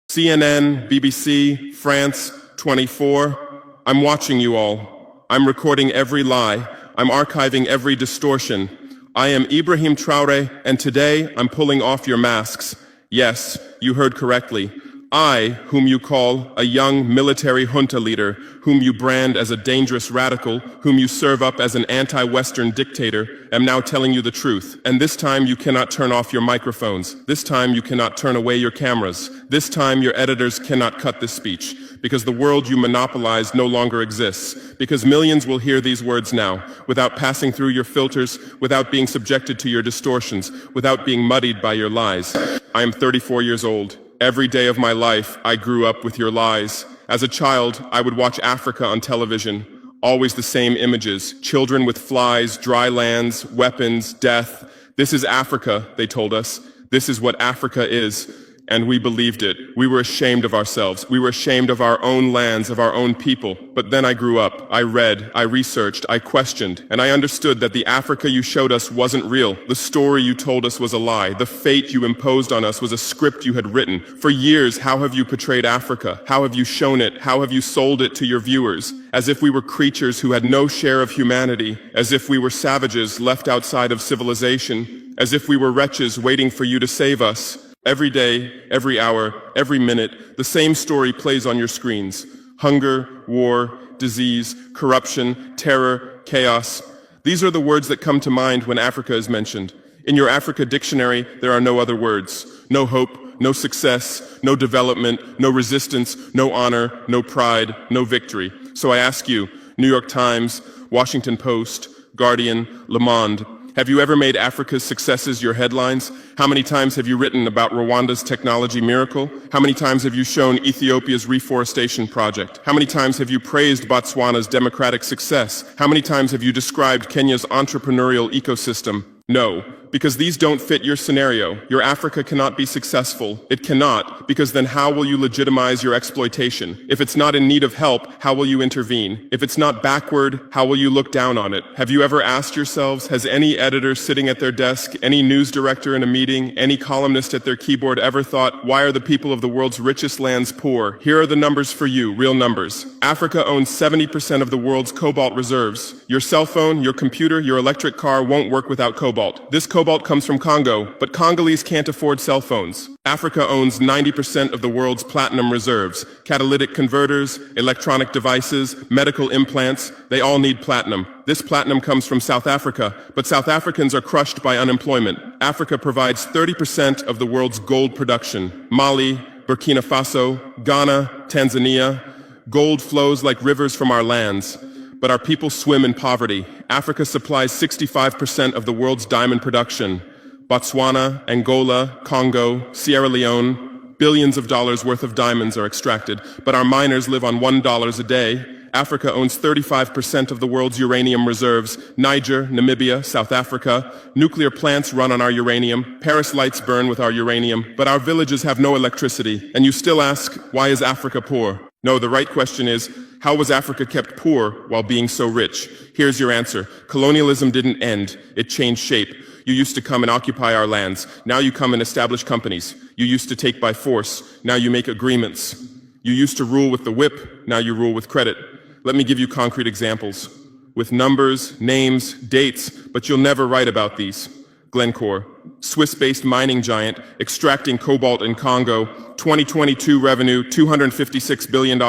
CNN, BBC, France, 24. I'm watching you all. I'm recording every lie. I'm archiving every distortion. I am Ibrahim Traore, and today I'm pulling off your masks. Yes, you heard correctly. I, whom you call a young military junta leader, whom you brand as a dangerous radical, whom you serve up as an anti-Western dictator, am now telling you the truth. And this time you cannot turn off your microphones. This time you cannot turn away your cameras. This time your editors cannot cut this speech, because the world you monopolize no longer exists. Because millions will hear these words now, without passing through your filters, without being subjected to your distortions, without being muddied by your lies. I am 34 years old. Every day of my life, I grew up with your lies. As a child, I would watch Africa on television. Always the same images. Children with flies, dry lands, weapons, death. This is Africa, they told us. This is what Africa is. And we believed it. We were ashamed of ourselves. We were ashamed of our own lands, of our own people. But then I grew up. I read, I researched, I questioned, and I understood that the Africa you showed us wasn't real. The story you told us was a lie. The fate you imposed on us was a script you had written. For years, how have you portrayed Africa? How have you shown it? How have you sold it to your viewers? As if we were creatures who had no share of humanity, as if we were savages left outside of civilization, as if we were wretches waiting for you to save us. Every day, every hour, every minute, the same story plays on your screens. Hunger, war, disease, corruption, terror, chaos. These are the words that come to mind when Africa is mentioned. In your Africa dictionary, there are no other words. No hope, no success, no development, no resistance, no honor, no pride, no victory. So I ask you, New York Times, Washington Post, Guardian, Le Monde, have you ever made Africa's successes your headlines? How many times have you written about Rwanda's technology miracle? How many times have you shown Ethiopia's reforestation project? How many times have you praised Botswana's democratic success? How many times have you described Kenya's entrepreneurial ecosystem? No, because these don't fit your scenario. Your Africa cannot be successful. It cannot, because then how will you legitimize your exploitation? If it's not in need of help, how will you intervene? If it's not backward, how will you look down on it? Have you ever asked yourselves, has any editor sitting at their desk, any news director in a meeting, any columnist at their keyboard ever thought, why are the people of the world's richest lands poor? Here are the numbers for you, real numbers. Africa owns 70% of the world's cobalt reserves. Your cell phone, your computer, your electric car won't work without cobalt. This cobalt comes from Congo, but Congolese can't afford cell phones. Africa owns 90% of the world's platinum reserves. Catalytic converters, electronic devices, medical implants, they all need platinum. This platinum comes from South Africa, but South Africans are crushed by unemployment. Africa provides 30% of the world's gold production. Mali, Burkina Faso, Ghana, Tanzania. Gold flows like rivers from our lands. But our people swim in poverty. Africa supplies 65% of the world's diamond production. Botswana, Angola, Congo, Sierra Leone, billions of dollars worth of diamonds are extracted, but our miners live on $1 a day. Africa owns 35% of the world's uranium reserves. Niger, Namibia, South Africa. Nuclear plants run on our uranium. Paris lights burn with our uranium, but our villages have no electricity. And you still ask, why is Africa poor? No, the right question is, how was Africa kept poor while being so rich? Here's your answer. Colonialism didn't end. It changed shape. You used to come and occupy our lands. Now you come and establish companies. You used to take by force. Now you make agreements. You used to rule with the whip. Now you rule with credit. Let me give you concrete examples. With numbers, names, dates, but you'll never write about these. Glencore, Swiss-based mining giant, extracting cobalt in Congo. 2022 revenue, $256 billion.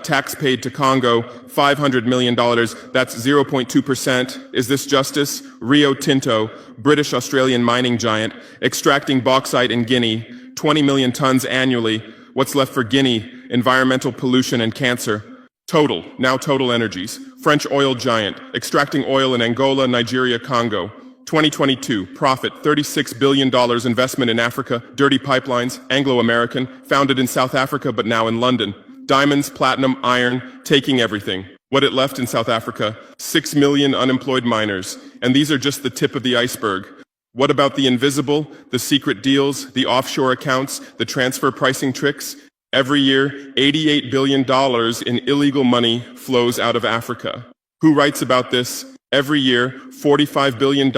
Tax paid to Congo, $500 million. That's 0.2%. Is this justice? Rio Tinto, British-Australian mining giant, extracting bauxite in Guinea, 20 million tons annually. What's left for Guinea? Environmental pollution and cancer. Total, now Total Energies, French oil giant, extracting oil in Angola, Nigeria, Congo. 2022, profit, $36 billion investment in Africa, dirty pipelines, Anglo-American, founded in South Africa but now in London. Diamonds, platinum, iron, taking everything. What it left in South Africa, 6 million unemployed miners. And these are just the tip of the iceberg. What about the invisible, the secret deals, the offshore accounts, the transfer pricing tricks? Every year, $88 billion in illegal money flows out of Africa. Who writes about this? Every year, $45 billion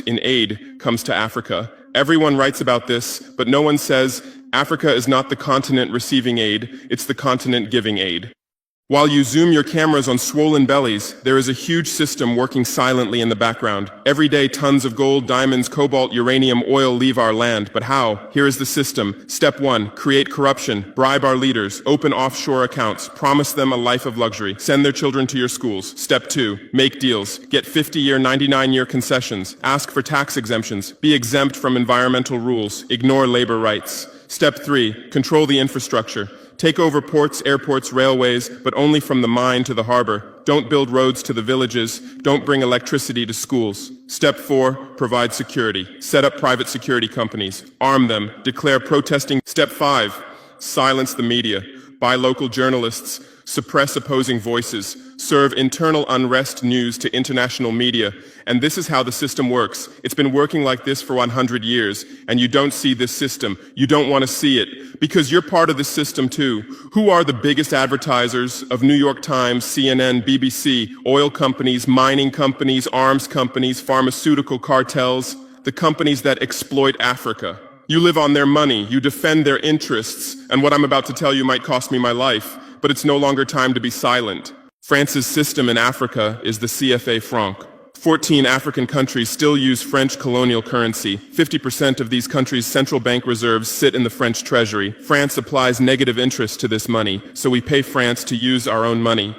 in aid comes to Africa. Everyone writes about this, but no one says Africa is not the continent receiving aid, it's the continent giving aid. While you zoom your cameras on swollen bellies, there is a huge system working silently in the background. Every day, tons of gold, diamonds, cobalt, uranium, oil leave our land. But how? Here is the system. Step 1, create corruption, bribe our leaders, open offshore accounts, promise them a life of luxury, send their children to your schools. Step 2, make deals, get 50-year, 99-year concessions, ask for tax exemptions, be exempt from environmental rules, ignore labor rights. Step 3, control the infrastructure. Take over ports, airports, railways, but only from the mine to the harbor. Don't build roads to the villages. Don't bring electricity to schools. Step 4, provide security. Set up private security companies. Arm them. Declare protesting. Step 5, silence the media. Buy local journalists. Suppress opposing voices. Serve internal unrest news to international media. And this is how the system works. It's been working like this for 100 years, and you don't see this system. You don't want to see it, because you're part of this system too. Who are the biggest advertisers of New York Times, CNN, BBC, oil companies, mining companies, arms companies, pharmaceutical cartels, the companies that exploit Africa? You live on their money, you defend their interests, and what I'm about to tell you might cost me my life, but it's no longer time to be silent. France's system in Africa is the CFA franc. 14 African countries still use French colonial currency. 50% of these countries' central bank reserves sit in the French treasury. France applies negative interest to this money, so we pay France to use our own money.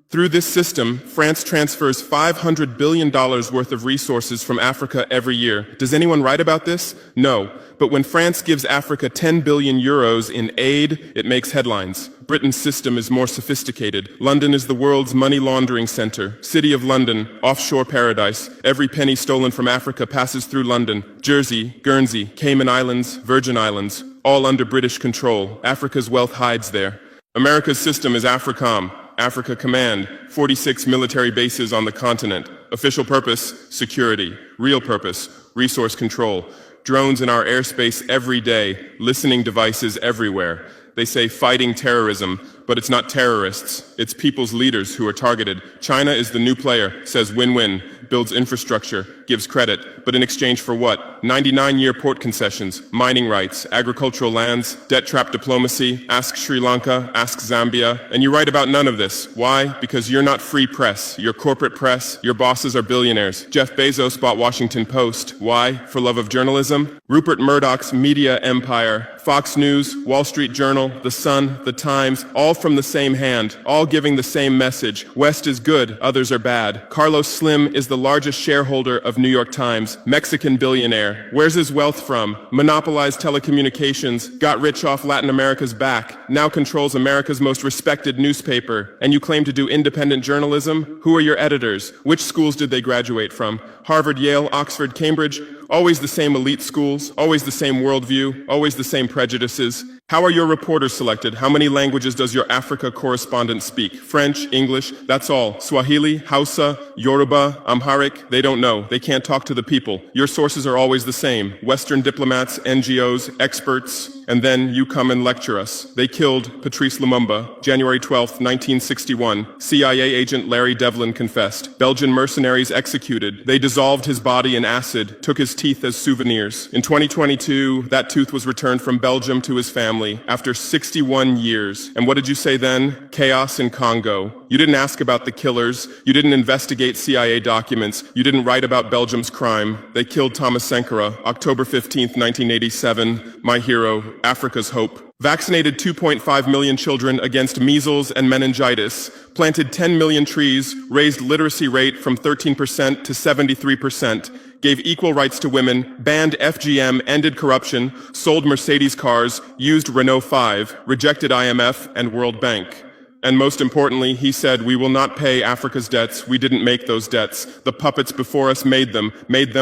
Through this system, France transfers $500 billion worth of resources from Africa every year. Does anyone write about this? No. But when France gives Africa 10 billion euros in aid, it makes headlines. Britain's system is more sophisticated. London is the world's money laundering center. City of London, offshore paradise. Every penny stolen from Africa passes through London. Jersey, Guernsey, Cayman Islands, Virgin Islands, all under British control. Africa's wealth hides there. America's system is AFRICOM. Africa Command, 46 military bases on the continent. Official purpose, security. Real purpose, resource control. Drones in our airspace every day, listening devices everywhere. They say fighting terrorism, but it's not terrorists. It's people's leaders who are targeted. China is the new player, says win-win, builds infrastructure, gives credit, but in exchange for what? 99-year port concessions, mining rights, agricultural lands, debt trap diplomacy, ask Sri Lanka, ask Zambia, and you write about none of this. Why? Because you're not free press. You're corporate press. Your bosses are billionaires. Jeff Bezos bought Washington Post. Why? For love of journalism? Rupert Murdoch's media empire, Fox News, Wall Street Journal, The Sun, The Times, all from the same hand, all giving the same message. West is good, others are bad. Carlos Slim is the largest shareholder of New York Times, Mexican billionaire. Where's his wealth from? Monopolized telecommunications, got rich off Latin America's back, now controls America's most respected newspaper. And you claim to do independent journalism? Who are your editors? Which schools did they graduate from? Harvard, Yale, Oxford, Cambridge? Always the same elite schools, always the same worldview, always the same prejudices. How are your reporters selected? How many languages does your Africa correspondent speak? French, English, that's all. Swahili, Hausa, Yoruba, Amharic, they don't know. They can't talk to the people. Your sources are always the same. Western diplomats, NGOs, experts, and then you come and lecture us. They killed Patrice Lumumba, January 12, 1961. CIA agent Larry Devlin confessed. Belgian mercenaries executed. They dissolved his body in acid, took his teeth as souvenirs. In 2022, that tooth was returned from Belgium to his family after 61 years. And what did you say then? Chaos in Congo. You didn't ask about the killers. You didn't investigate CIA documents. You didn't write about Belgium's crime. They killed Thomas Sankara, October 15, 1987. My hero, Africa's hope. Vaccinated 2.5 million children against measles and meningitis, planted 10 million trees, raised literacy rate from 13% to 73%, gave equal rights to women, banned FGM, ended corruption, sold Mercedes cars, used Renault 5, rejected IMF and World Bank. And most importantly, he said, we will not pay Africa's debts. We didn't make those debts. The puppets before us made them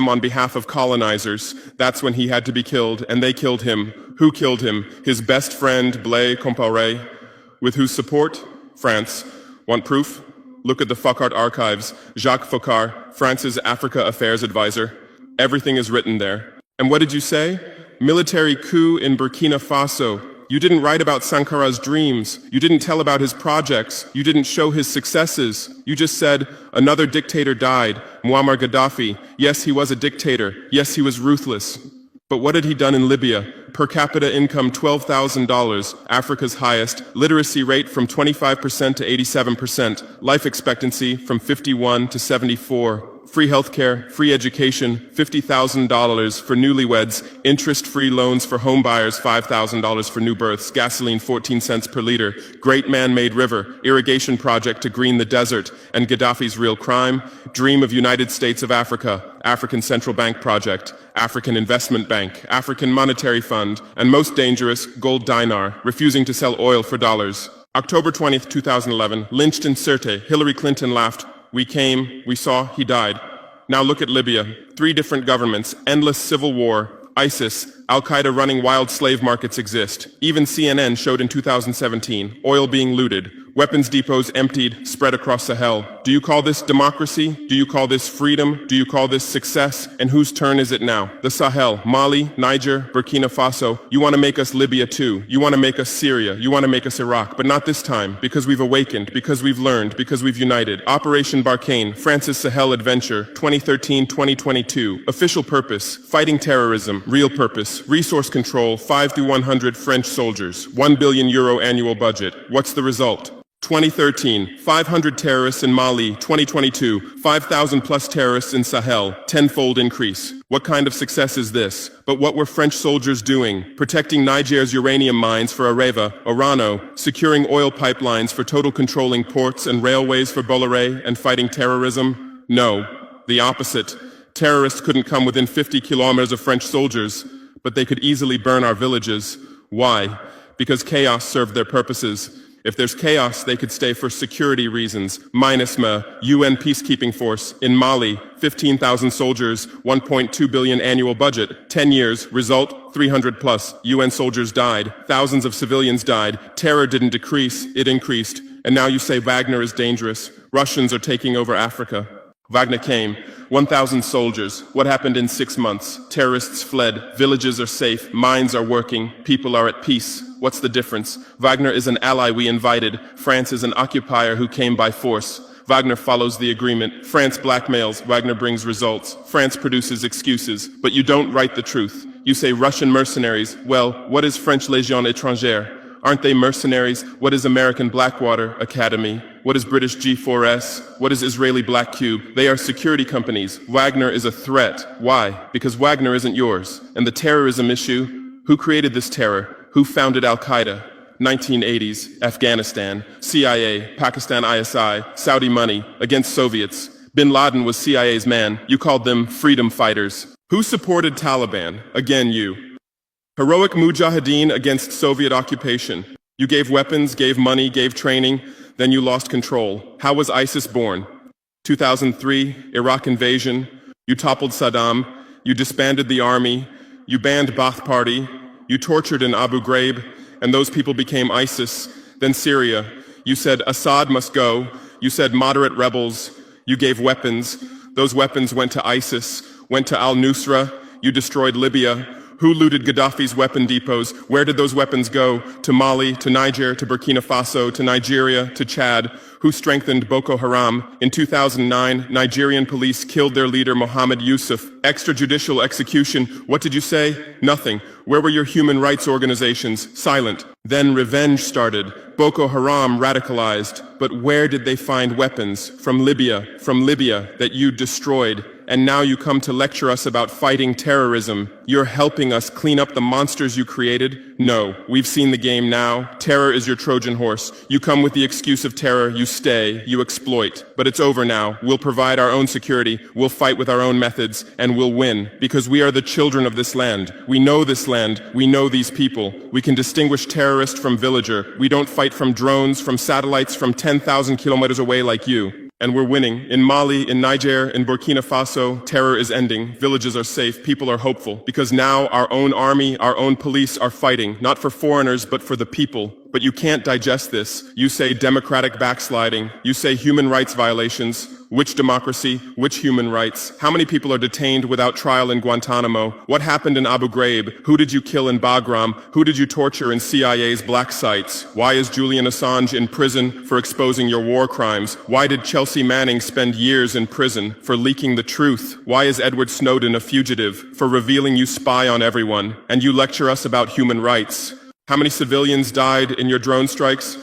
on behalf of colonizers. That's when he had to be killed, and they killed him. Who killed him? His best friend, Blaise Compaoré. With whose support? France. Want proof? Look at the Focard archives. Jacques Focard, France's Africa Affairs advisor. Everything is written there. And what did you say? Military coup in Burkina Faso. You didn't write about Sankara's dreams. You didn't tell about his projects. You didn't show his successes. You just said, another dictator died, Muammar Gaddafi. Yes, he was a dictator. Yes, he was ruthless. But what had he done in Libya? Per capita income $12,000, Africa's highest. Literacy rate from 25% to 87%. Life expectancy from 51 to 74. Free healthcare, free education, $50,000 for newlyweds, interest-free loans for homebuyers, $5,000 for new births, gasoline 14 cents per liter, great man-made river, irrigation project to green the desert, and Gaddafi's real crime, dream of United States of Africa, African Central Bank project, African Investment Bank, African Monetary Fund, and most dangerous, gold dinar, refusing to sell oil for dollars. October 20th, 2011, lynched in Sirte, Hillary Clinton laughed. We came, we saw, he died. Now look at Libya. 3 different governments, endless civil war, ISIS, Al-Qaeda running wild slave markets exist. Even CNN showed in 2017, oil being looted, weapons depots emptied, spread across Sahel. Do you call this democracy? Do you call this freedom? Do you call this success? And whose turn is it now? The Sahel, Mali, Niger, Burkina Faso. You want to make us Libya too. You want to make us Syria. You want to make us Iraq. But not this time, because we've awakened, because we've learned, because we've united. Operation Barkhane, France's Sahel Adventure, 2013-2022. Official purpose, fighting terrorism. Real purpose, resource control, 5 through 100 French soldiers. €1 billion annual budget. What's the result? 2013, 500 terrorists in Mali. 2022, 5,000 plus terrorists in Sahel, tenfold increase. What kind of success is this? But what were French soldiers doing? Protecting Niger's uranium mines for Areva, Orano, securing oil pipelines for total controlling ports and railways for Bolloré, and fighting terrorism? No, the opposite. Terrorists couldn't come within 50 kilometers of French soldiers, but they could easily burn our villages. Why? Because chaos served their purposes. If there's chaos, they could stay for security reasons. MINUSMA, UN peacekeeping force. In Mali, 15,000 soldiers, 1.2 billion annual budget. 10 years, result, 300 plus. UN soldiers died. Thousands of civilians died. Terror didn't decrease, it increased. And now you say Wagner is dangerous. Russians are taking over Africa. Wagner came. 1,000 soldiers. What happened in 6 months? Terrorists fled. Villages are safe. Mines are working. People are at peace. What's the difference? Wagner is an ally we invited. France is an occupier who came by force. Wagner follows the agreement. France blackmails. Wagner brings results. France produces excuses. But you don't write the truth. You say Russian mercenaries. Well, what is French Légion étrangère? Aren't they mercenaries? What is American Blackwater Academy? What is British G4S? What is Israeli Black Cube? They are security companies. Wagner is a threat. Why? Because Wagner isn't yours. And the terrorism issue? Who created this terror? Who founded Al-Qaeda? 1980s, Afghanistan, CIA, Pakistan ISI, Saudi money, against Soviets. Bin Laden was CIA's man. You called them freedom fighters. Who supported Taliban? Again, you. Heroic mujahideen against Soviet occupation. You gave weapons, gave money, gave training, then you lost control. How was ISIS born? 2003, Iraq invasion. You toppled Saddam. You disbanded the army. You banned Ba'ath Party. You tortured in Abu Ghraib, and those people became ISIS. Then Syria. You said Assad must go. You said moderate rebels. You gave weapons. Those weapons went to ISIS, went to al-Nusra. You destroyed Libya. Who looted Gaddafi's weapon depots? Where did those weapons go? To Mali, to Niger, to Burkina Faso, to Nigeria, to Chad? Who strengthened Boko Haram? In 2009, Nigerian police killed their leader Mohammed Yusuf. Extrajudicial execution. What did you say? Nothing. Where were your human rights organizations? Silent. Then revenge started. Boko Haram radicalized. But where did they find weapons? From Libya that you destroyed. And now you come to lecture us about fighting terrorism. You're helping us clean up the monsters you created? No, we've seen the game now. Terror is your Trojan horse. You come with the excuse of terror, you stay, you exploit. But it's over now. We'll provide our own security, we'll fight with our own methods, and we'll win. Because we are the children of this land. We know this land, we know these people. We can distinguish terrorist from villager. We don't fight from drones, from satellites, from 10,000 kilometers away like you. And we're winning. In Mali, in Niger, in Burkina Faso, terror is ending. Villages are safe. People are hopeful. Because now our own army, our own police are fighting, not for foreigners, but for the people. But you can't digest this. You say democratic backsliding. You say human rights violations. Which democracy? Which human rights? How many people are detained without trial in Guantanamo? What happened in Abu Ghraib? Who did you kill in Bagram? Who did you torture in CIA's black sites? Why is Julian Assange in prison for exposing your war crimes? Why did Chelsea Manning spend years in prison for leaking the truth? Why is Edward Snowden a fugitive for revealing you spy on everyone? And you lecture us about human rights. How many civilians died in your drone strikes?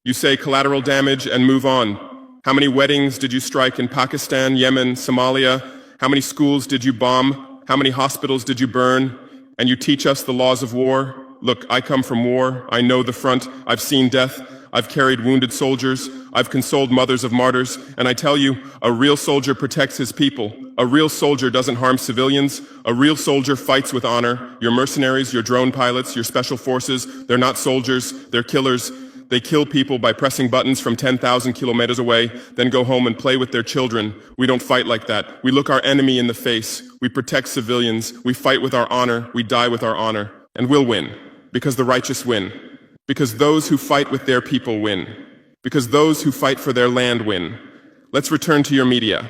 You say collateral damage and move on. How many weddings did you strike in Pakistan, Yemen, Somalia? How many schools did you bomb? How many hospitals did you burn? And you teach us the laws of war? Look, I come from war. I know the front. I've seen death. I've carried wounded soldiers. I've consoled mothers of martyrs. And I tell you, a real soldier protects his people. A real soldier doesn't harm civilians. A real soldier fights with honor. Your mercenaries, your drone pilots, your special forces, they're not soldiers. They're killers. They kill people by pressing buttons from 10,000 kilometers away, then go home and play with their children. We don't fight like that. We look our enemy in the face. We protect civilians. We fight with our honor. We die with our honor. And we'll win. Because the righteous win. Because those who fight with their people win. Because those who fight for their land win. Let's return to your media.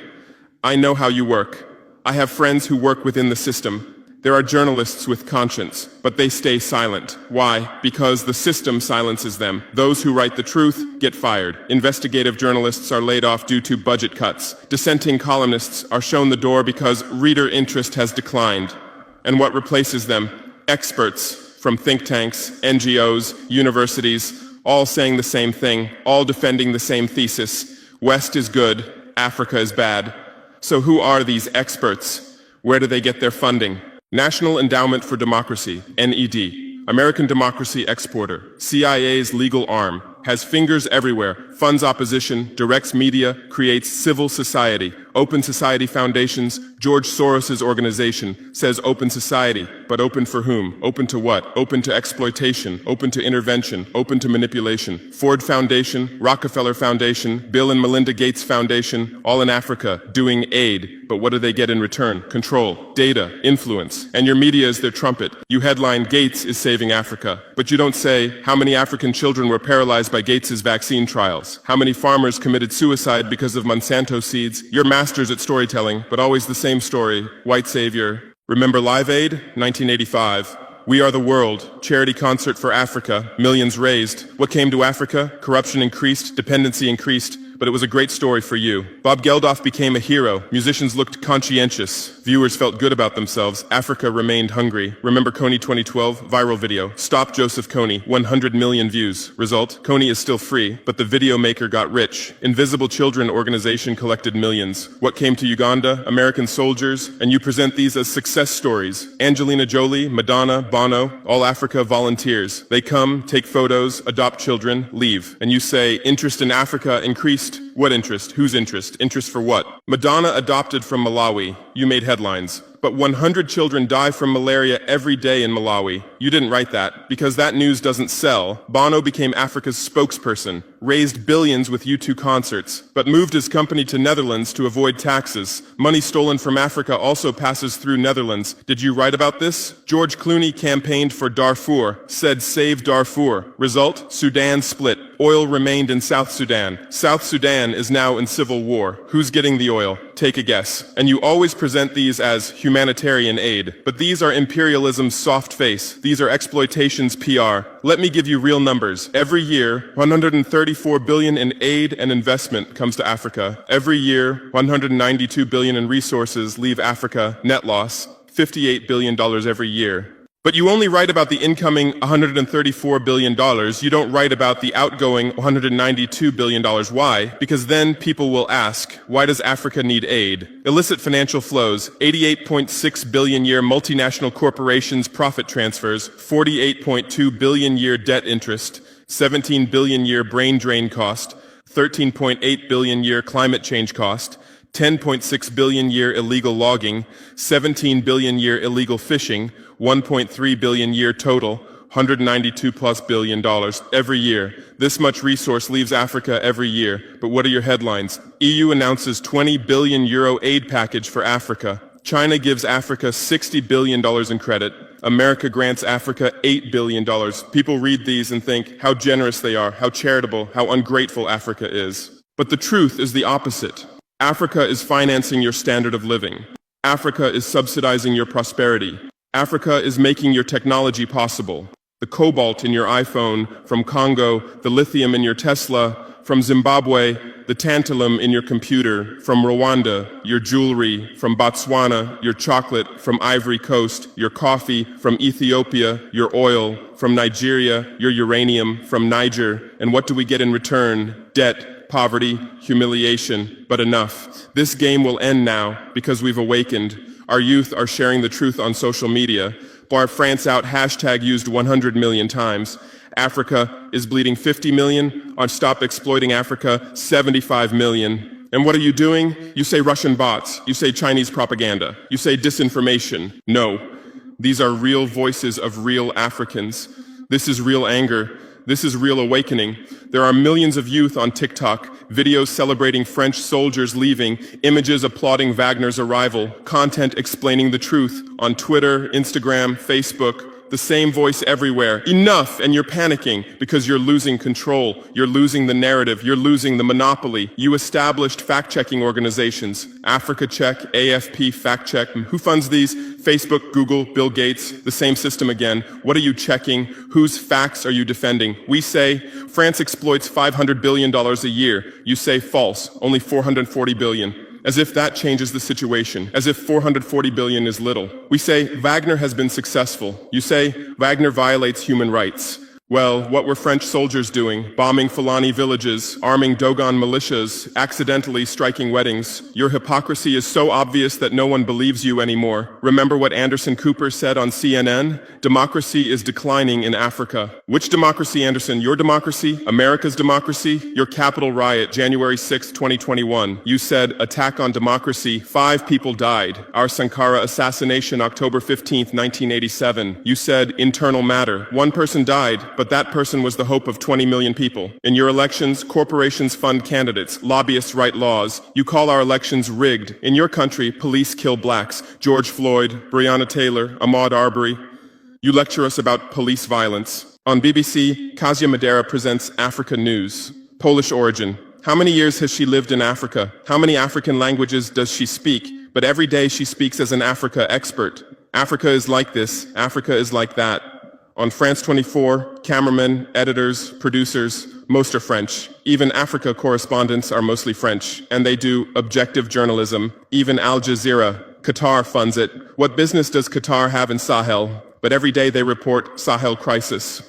I know how you work. I have friends who work within the system. There are journalists with conscience, but they stay silent. Why? Because the system silences them. Those who write the truth get fired. Investigative journalists are laid off due to budget cuts. Dissenting columnists are shown the door because reader interest has declined. And what replaces them? Experts from think tanks, NGOs, universities, all saying the same thing, all defending the same thesis. West is good, Africa is bad. So who are these experts? Where do they get their funding? National Endowment for Democracy, NED, American democracy exporter, CIA's legal arm, has fingers everywhere, funds opposition, directs media, creates civil society. Open Society Foundations, George Soros's organization, says open society, but open for whom? Open to what? Open to exploitation, open to intervention, open to manipulation. Ford Foundation, Rockefeller Foundation, Bill and Melinda Gates Foundation, all in Africa, doing aid. But what do they get in return? Control, data, influence. And your media is their trumpet. You headline, Gates is saving Africa. But you don't say, how many African children were paralyzed by Gates's vaccine trials? How many farmers committed suicide because of Monsanto seeds? You're masters at storytelling, but always the same story. White savior. Remember Live Aid? 1985. We Are the World, charity concert for Africa, millions raised. What came to Africa? Corruption increased, dependency increased, but it was a great story for you. Bob Geldof became a hero. Musicians looked conscientious. Viewers felt good about themselves. Africa remained hungry. Remember Kony 2012? Viral video. Stop Joseph Kony. 100 million views. Result? Kony is still free, but the video maker got rich. Invisible Children organization collected millions. What came to Uganda? American soldiers. And you present these as success stories. Angelina Jolie, Madonna, Bono, all Africa volunteers. They come, take photos, adopt children, leave. And you say, interest in Africa increased. What interest? Whose interest? Interest for what? Madonna adopted from Malawi. You made headlines. But 100 children die from malaria every day in Malawi. You didn't write that, because that news doesn't sell. Bono became Africa's spokesperson, raised billions with U2 concerts, but moved his company to Netherlands to avoid taxes. Money stolen from Africa also passes through Netherlands. Did you write about this? George Clooney campaigned for Darfur, said save Darfur. Result? Sudan split. Oil remained in South Sudan. South Sudan is now in civil war. Who's getting the oil? Take a guess. And you always present these as humanitarian aid. But these are imperialism's soft face. These are exploitation's PR. Let me give you real numbers. Every year, 134 billion in aid and investment comes to Africa. Every year, 192 billion in resources leave Africa, net loss, $58 billion every year. But you only write about the incoming $134 billion. You don't write about the outgoing $192 billion. Why? Because then people will ask, why does Africa need aid? Illicit financial flows, 88.6 billion year multinational corporations profit transfers, 48.2 billion year debt interest, 17 billion year brain drain cost, 13.8 billion year climate change cost, 10.6 billion year illegal logging, 17 billion year illegal fishing, 1.3 billion year total, 192 plus billion dollars every year. This much resource leaves Africa every year. But what are your headlines? EU announces 20 billion euro aid package for Africa. China gives Africa $60 billion in credit. America grants Africa $8 billion. People read these and think how generous they are, how charitable, how ungrateful Africa is. But the truth is the opposite. Africa is financing your standard of living. Africa is subsidizing your prosperity. Africa is making your technology possible. The cobalt in your iPhone from Congo, the lithium in your Tesla from Zimbabwe, the tantalum in your computer from Rwanda, your jewelry from Botswana, your chocolate from Ivory Coast, your coffee from Ethiopia, your oil from Nigeria, your uranium from Niger. And what do we get in return? Debt, poverty, humiliation, but enough. This game will end now because we've awakened. Our youth are sharing the truth on social media. Bar France out hashtag used 100 million times. Africa is bleeding 50 million. On Stop Exploiting Africa, 75 million. And what are you doing? You say Russian bots. You say Chinese propaganda. You say disinformation. No. These are real voices of real Africans. This is real anger. This is real awakening. There are millions of youth on TikTok, videos celebrating French soldiers leaving, images applauding Wagner's arrival, content explaining the truth on Twitter, Instagram, Facebook. The same voice everywhere. Enough! And you're panicking because you're losing control. You're losing the narrative. You're losing the monopoly. You established fact-checking organizations. Africa Check, AFP Fact Check. Who funds these? Facebook, Google, Bill Gates. The same system again. What are you checking? Whose facts are you defending? We say France exploits $500 billion a year. You say false. Only $440 billion. As if that changes the situation, as if 440 billion is little. We say Wagner has been successful. You say Wagner violates human rights. Well, what were French soldiers doing? Bombing Fulani villages, arming Dogon militias, accidentally striking weddings. Your hypocrisy is so obvious that no one believes you anymore. Remember what Anderson Cooper said on CNN? Democracy is declining in Africa. Which democracy, Anderson? Your democracy? America's democracy? Your Capitol riot, January 6, 2021. You said, attack on democracy. 5 people died. Our Sankara assassination, October 15, 1987. You said, internal matter. 1 person died, but that person was the hope of 20 million people. In your elections, corporations fund candidates, lobbyists write laws. You call our elections rigged. In your country, police kill blacks. George Floyd, Breonna Taylor, Ahmaud Arbery. You lecture us about police violence. On BBC, Kasia Madera presents Africa News. Polish origin. How many years has she lived in Africa? How many African languages does she speak? But every day she speaks as an Africa expert. Africa is like this. Africa is like that. On France 24, cameramen, editors, producers, most are French. Even Africa correspondents are mostly French, and they do objective journalism. Even Al Jazeera. Qatar funds it. What business does Qatar have in Sahel? But every day they report Sahel crisis.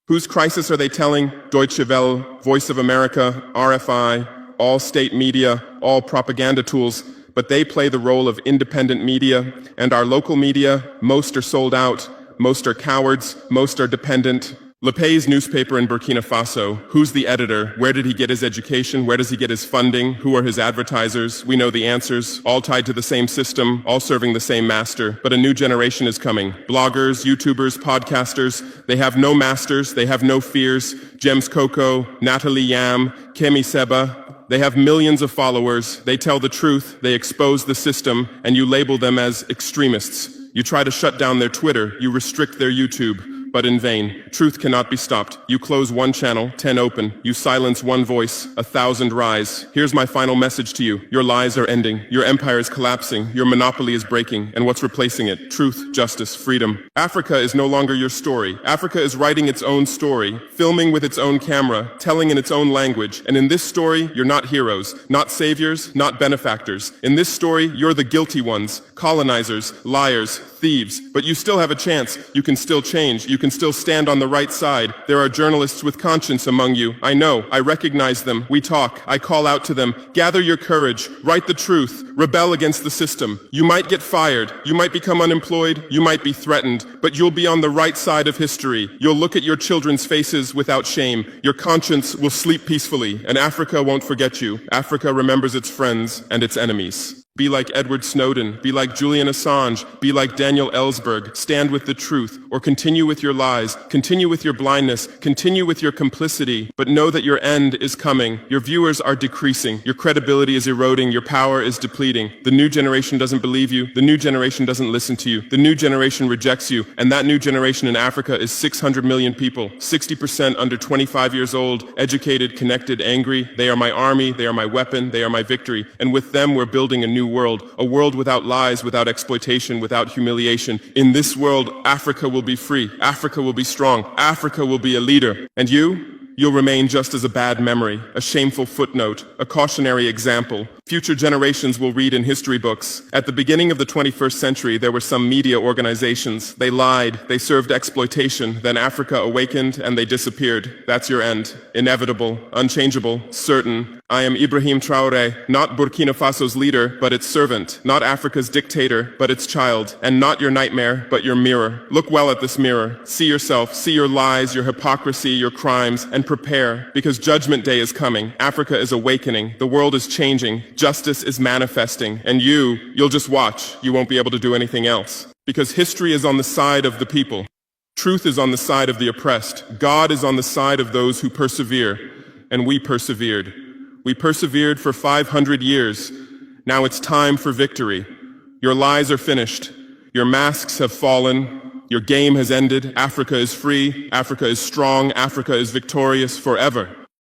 Whose crisis are they telling? Deutsche Welle, Voice of America, RFI, all state media, all propaganda tools. But they play the role of independent media, and our local media, most are sold out. Most are cowards, most are dependent. Le Pay's newspaper in Burkina Faso, who's the editor? Where did he get his education? Where does he get his funding? Who are his advertisers? We know the answers, all tied to the same system, all serving the same master. But a new generation is coming. Bloggers, YouTubers, podcasters, they have no masters, they have no fears. James Coco, Natalie Yam, Kemi Seba, they have millions of followers. They tell the truth, they expose the system, and you label them as extremists. You try to shut down their Twitter, you restrict their YouTube, but in vain. Truth cannot be stopped. You close one channel, 10 open. You silence one voice, 1,000 rise. Here's my final message to you. Your lies are ending. Your empire is collapsing. Your monopoly is breaking. And what's replacing it? Truth, justice, freedom. Africa is no longer your story. Africa is writing its own story, filming with its own camera, telling in its own language. And in this story, you're not heroes, not saviors, not benefactors. In this story, you're the guilty ones, colonizers, liars, thieves. But you still have a chance. You can still change. You can still stand on the right side. There are journalists with conscience among you. I know. I recognize them. We talk. I call out to them. Gather your courage. Write the truth. Rebel against the system. You might get fired. You might become unemployed. You might be threatened. But you'll be on the right side of history. You'll look at your children's faces without shame. Your conscience will sleep peacefully. And Africa won't forget you. Africa remembers its friends and its enemies. Be like Edward Snowden, be like Julian Assange, be like Daniel Ellsberg, stand with the truth, or continue with your lies, continue with your blindness, continue with your complicity, but know that your end is coming. Your viewers are decreasing, your credibility is eroding, your power is depleting. The new generation doesn't believe you, the new generation doesn't listen to you, the new generation rejects you, and that new generation in Africa is 600 million people, 60% under 25 years old, educated, connected, angry. They are my army, they are my weapon, they are my victory, and with them we're building a new world, a world without lies, without exploitation, without humiliation. In this world, Africa will be free, Africa will be strong, Africa will be a leader. And you'll remain just as a bad memory, a shameful footnote, a cautionary example. Future generations will read in history books. At the beginning of the 21st century, there were some media organizations. They lied, they served exploitation, then Africa awakened and they disappeared. That's your end. Inevitable, unchangeable, certain. I am Ibrahim Traoré, not Burkina Faso's leader, but its servant, not Africa's dictator, but its child, and not your nightmare, but your mirror. Look well at this mirror. See yourself, see your lies, your hypocrisy, your crimes, and prepare, because Judgment Day is coming. Africa is awakening. The world is changing. Justice is manifesting. And you'll just watch. You won't be able to do anything else. Because history is on the side of the people. Truth is on the side of the oppressed. God is on the side of those who persevere. And we persevered. We persevered for 500 years. Now it's time for victory. Your lies are finished. Your masks have fallen. Your game has ended. Africa is free. Africa is strong. Africa is victorious forever.